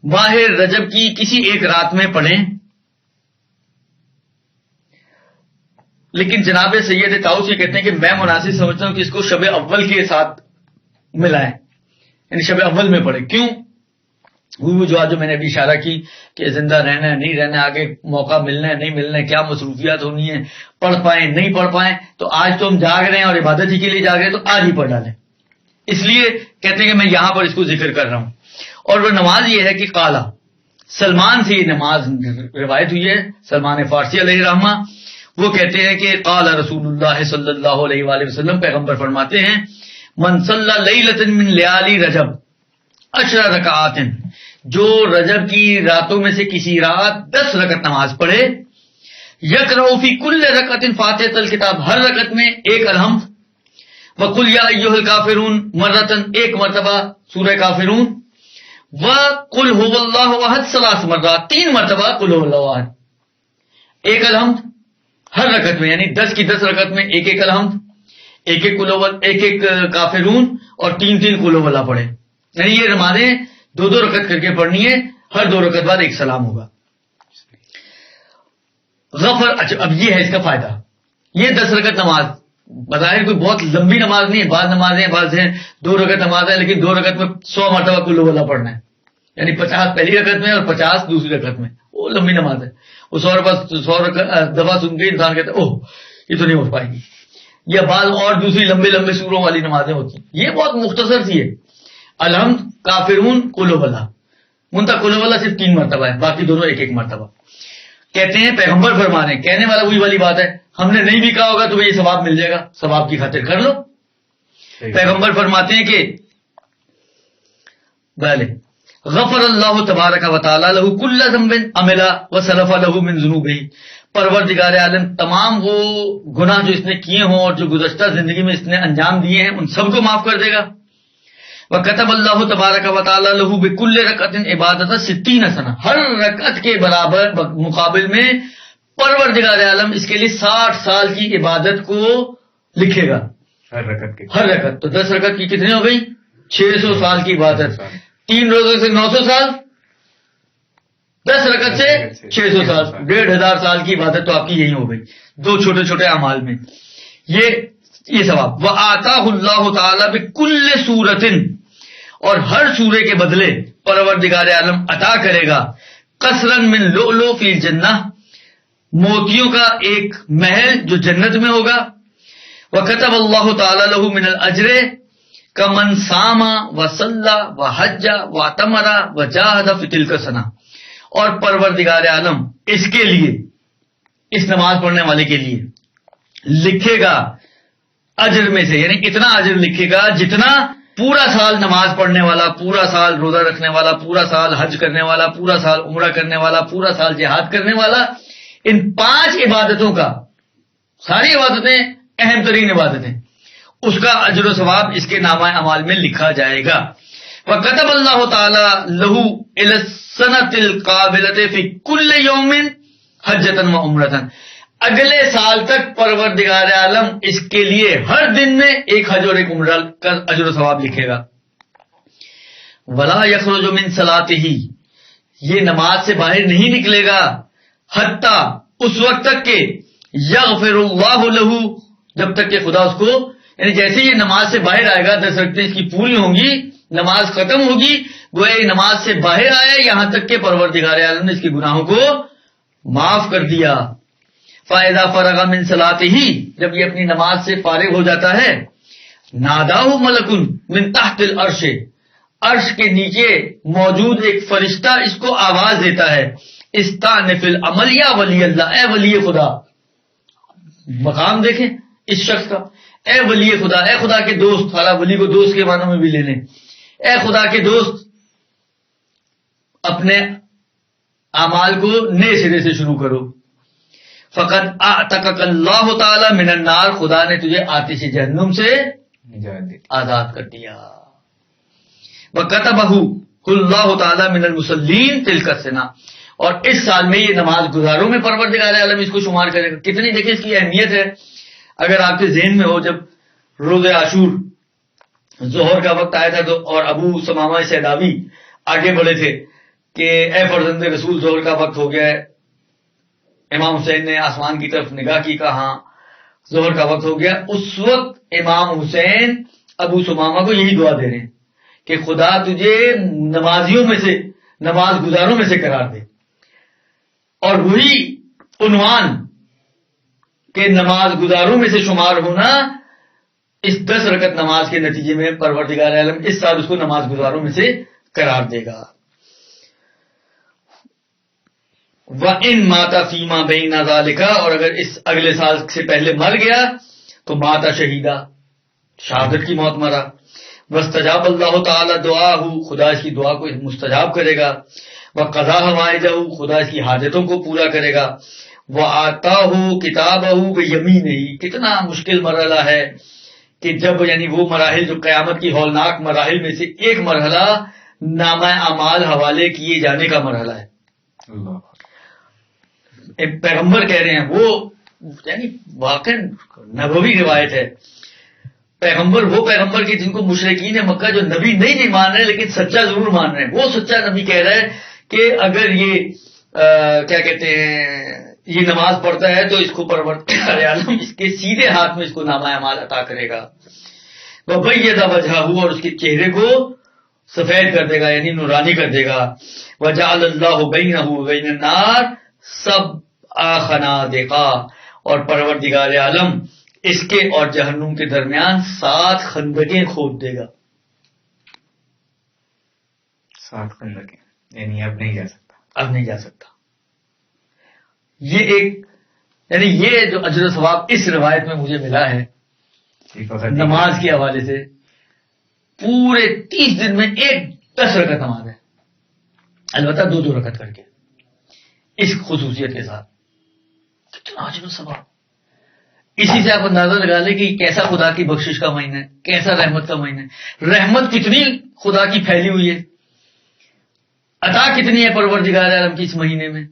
ماہ رجب کی کسی ایک رات میں پڑھیں. لیکن جناب سید طاؤس یہ کہتے ہیں کہ میں مناسب سمجھتا ہوں کہ اس کو شب اول کے ساتھ ملائیں، یعنی شب اول میں پڑھیں. کیوں؟ وہ جو میں نے ابھی اشارہ کی کہ زندہ رہنا ہے نہیں رہنا، آگے موقع ملنا ہے نہیں ملنا ہے، کیا مصروفیات ہونی ہے، پڑھ پائیں نہیں پڑھ پائیں. تو آج تو ہم جاگ رہے ہیں اور عبادت ہی کے لیے جاگ رہے ہیں تو آج ہی پڑھ ڈالیں. اس لیے کہتے ہیں کہ میں یہاں پر اس کو ذکر کر رہا ہوں. اور وہ نماز یہ ہے کہ قالا، سلمان سے یہ نماز روایت ہوئی ہے، سلمان فارسی علیہ الرحمہ. وہ کہتے ہیں کہ قال رسول اللہ صلی اللہ علیہ وآلہ وسلم، پیغمبر فرماتے ہیں من صلی لیلۃ من لیالی رجب 10 رکعات، جو رجب کی راتوں میں سے کسی رات 10 رکعت نماز پڑھے، یقرأ فی کل رکعت فاتحۃ الکتاب، ہر رکعت میں ایک الحمد، وقل یا ایھا الکافرون مرتن، ایک مرتبہ سورہ کافرون، وقل ھو اللہ احد 3 مرات، 3 مرتبہ قل ھو اللہ احد، ایک الحمد ہر رکعت میں، یعنی 10 کی 10 رکعت میں ایک ایک الحمد، ایک ایک قل ھو، ایک ایک کافرون، اور 3 قل ھو اللہ پڑھے. یعنی یہ نمازیں 2 رکعت کر کے پڑھنی ہے، ہر 2 رکعت بعد ایک سلام ہوگا. غفر، اچھا اب یہ ہے اس کا فائدہ. یہ 10 رکعت نماز بظاہر کوئی بہت لمبی نماز نہیں ہے، بعض نمازیں بعض ہیں 2 رکعت نماز ہے لیکن 2 رکعت میں 100 مرتبہ قل ھو اللہ پڑھنا ہے، یعنی 50 پہلی رکعت میں اور 50 دوسری رکعت میں. وہ لمبی نماز ہے، وہ 100 دفعہ سن کے انسان کہتا ہے اوہ یہ تو نہیں ہو پائے گی. یا بعض اور دوسری لمبے سوروں والی نمازیں ہوتی ہیں، یہ بہت مختصر سی ہے. الحمد، کافرون، قل ھو اللہ، منتہا قل ھو اللہ صرف 3 مرتبہ ہے، باقی دونوں ایک ایک مرتبہ. کہتے ہیں پیغمبر فرما رہے ہیں، کہنے والا وہی والی بات ہے، ہم نے نہیں بھی کہا ہوگا تو یہ ثواب مل جائے گا، ثواب کی خاطر کر لو. پیغمبر فرماتے ہیں کہ بھلے غفر اللہ تبارک و تعالی لہ کل ذنب عمل وسلف لہ من ذنوبہ، پروردگار عالم تمام وہ گناہ جو اس نے کیے ہوں اور جو گزشتہ زندگی میں اس نے انجام دیے ہیں ان سب کو معاف کر دے گا. وَكَتَبَ اللَّهُ تَبَارَكَ وَتَعَالَى لَهُ بِكُلِّ رَكْعَةٍ عِبَادَةً 60 سنہ، ہر رکعت کے برابر مقابل میں پروردگار عالم اس کے لیے 60 سال کی عبادت کو لکھے گا. ہر رکعت کے، ہر رکعت تو 10 رکعت کی کتنی ہو گئی؟ 600 سال کی عبادت. 3 روزوں سے 900 سال، 10 رکعت سے 600 سال، 1500 سال کی عبادت تو آپ کی یہی ہو گئی 2 چھوٹے چھوٹے اعمال میں. یہ ثواب. وَآتَاهُ اللَّهُ تَعَالَى بِكُلِّ سُورَةٍ، اور ہر سورے کے بدلے پروردگار عالم عطا کرے گا قصرا من لؤلؤ فی الجنہ، موتیوں کا ایک محل جو جنت میں ہوگا. وَكَتَبَ اللَّهُ تَعَالَى لَهُ مِنَ الْأَجْرِ كَمَنْ صَامَ وَصَلَّى وَحَجَّ وَاعْتَمَرَ وَجَاهَدَ فِي تِلْكَ السَّنَةِ، اور پروردگار عالم اس کے لیے، اس نماز پڑھنے والے کے لیے لکھے گا اجر میں سے، یعنی اتنا اجر لکھے گا جتنا پورا سال نماز پڑھنے والا، پورا سال روزہ رکھنے والا، پورا سال حج کرنے والا، پورا سال عمرہ کرنے والا، پورا سال جہاد کرنے والا، ان 5 عبادتوں کا، ساری عبادتیں اہم ترین عبادتیں، اس کا اجر و ثواب اس کے نامہ اعمال میں لکھا جائے گا. وَكَتَبَ اللَّهُ تَعَالَى لَهُ إِلَى السَّنَةِ الْقَابِلَةِ فِي كُلِّ يَوْمٍ حَجَّةً وَعُمْرَةً، اگلے سال تک پروردگار عالم اس کے لیے ہر دن میں ایک حج اور ایک عمرہ کا اجر و ثواب لکھے گا. وَلَا يَخْرُجُ مِنْ صَلَاتِهِ، یہ نماز سے باہر نہیں نکلے گا حتیٰ اس وقت تک کہ یغفر اللہ لہ، جب تک کہ خدا اس کو، یعنی جیسے یہ نماز سے باہر آئے گا 10 رکعتیں اس کی پوری ہوں گی، نماز ختم ہوگی، گویا نماز سے باہر آیا یہاں تک کہ پروردگار عالم نے اس کے گناہوں کو معاف کر دیا. فَإِذَا فَرَغَ مِنْ صَلَاتِهِ، جب یہ اپنی نماز سے فارغ ہو جاتا ہے، نَادَاهُ مَلَكٌ مِنْ تَحْتِ الْعَرْشِ، عرش کے نیچے موجود ایک فرشتہ اس کو آواز دیتا ہے، اِسْتَأْنِفِ الْعَمَلَ يَا وَلِيَّ اللَّهِ، اے ولی خدا. مقام دیکھیں اس شخص کا، اے ولی خدا، اے خدا کے دوست، حالانکہ ولی کو دوست کے معنوں میں بھی لے لیں، اے خدا کے دوست اپنے اعمال کو نئے سرے سے شروع کرو. فقد اعتقک اللہ تعالی من النار، خدا نے تجھے آتش جہنم سے آزاد کر دیا. وکتبہ اللہ تعالی من المصلین تلک السنہ، اور اس سال میں یہ نماز گزاروں میں پروردگار عالم اس کو شمار کرے گا. کتنی دیکھیں اس کی اہمیت ہے. اگر آپ کے ذہن میں ہو، جب روز عاشور ظہر کا وقت آیا تھا تو اور ابو سمامہ سیداوی آگے بڑھے تھے کہ اے فرزند رسول ظہر کا وقت ہو گیا ہے. امام حسین نے آسمان کی طرف نگاہ کی، کہا ہاں ظہر کا وقت ہو گیا. اس وقت امام حسین ابو سمامہ کو یہی دعا دے رہے ہیں کہ خدا تجھے نمازیوں میں سے، نماز گزاروں میں سے قرار دے. اور وہی عنوان کہ نماز گزاروں میں سے شمار ہونا، اس 10 رکعت نماز کے نتیجے میں پروردگار عالم اس سال اس کو نماز گزاروں میں سے قرار دے گا. وَإِن مَاتَ فِيمَا بَيْنَ ذَلِكَ، اور اگر اس اگلے سال سے پہلے مر گیا تو ماتا شہیدہ، شہادت کی موت مرا. وَاسْتَجَابَ اللَّهُ تَعَالَى دُعَاهُ، خدا اس کی دعا کو مستجاب کرے گا. وَقَضَىٰ حَوَائِجَهُ، خدا اس کی حاجتوں کو پورا کرے گا. وَآتَاهُ كِتَابَهُ بِيَمِينِهِ، کتنا مشکل مرحلہ ہے کہ جب یعنی وہ مراحل جو قیامت کی ہولناک مراحل میں سے ایک مرحلہ نامہ اعمال حوالے کیے جانے کا مرحلہ ہے. ایک پیغمبر کہہ رہے ہیں، وہ یعنی واقع نبوی روایت ہے. پیغمبر وہ پیغمبر کے جن کو مشرکین مکہ جو نبی نہیں مان رہے لیکن سچا ضرور مان رہے ہیں، وہ سچا نبی کہہ رہا ہے کہ اگر یہ کیا کہتے ہیں یہ نماز پڑھتا ہے تو اس کو پروردگار عالم اس کے سیدھے ہاتھ میں اس کو نامہ اعمال عطا کرے گا. وَبَيَّضَ وَجْهَهُ، اور اس کے چہرے کو سفید کر دے گا یعنی نورانی کر دے گا. وَجَعَلَ اللَّهُ بَيْنَهُ وَبَيْنَ النَّارِ سَبْعَ خَنَادِقَ، اور پروردگار عالم اس کے اور جہنم کے درمیان 7 خندقیں کھود دے گا. 7 خندقیں یعنی اب نہیں جا سکتا، اب نہیں جا سکتا. یہ ایک یعنی یہ جو اجر و ثواب اس روایت میں مجھے ملا ہے نماز کے حوالے سے، پورے 30 دن میں ایک 10 رکعت نماز ہے، البتہ 2 رکعت کر کے، اس خصوصیت کے ساتھ. کتنا اجر و ثواب. اسی سے آپ اندازہ لگا لیں کہ کیسا خدا کی بخشش کا مہینہ ہے، کیسا رحمت کا مہینہ ہے. رحمت کتنی خدا کی پھیلی ہوئی ہے، عطا کتنی ہے پروردگار عالم کی اس مہینے میں.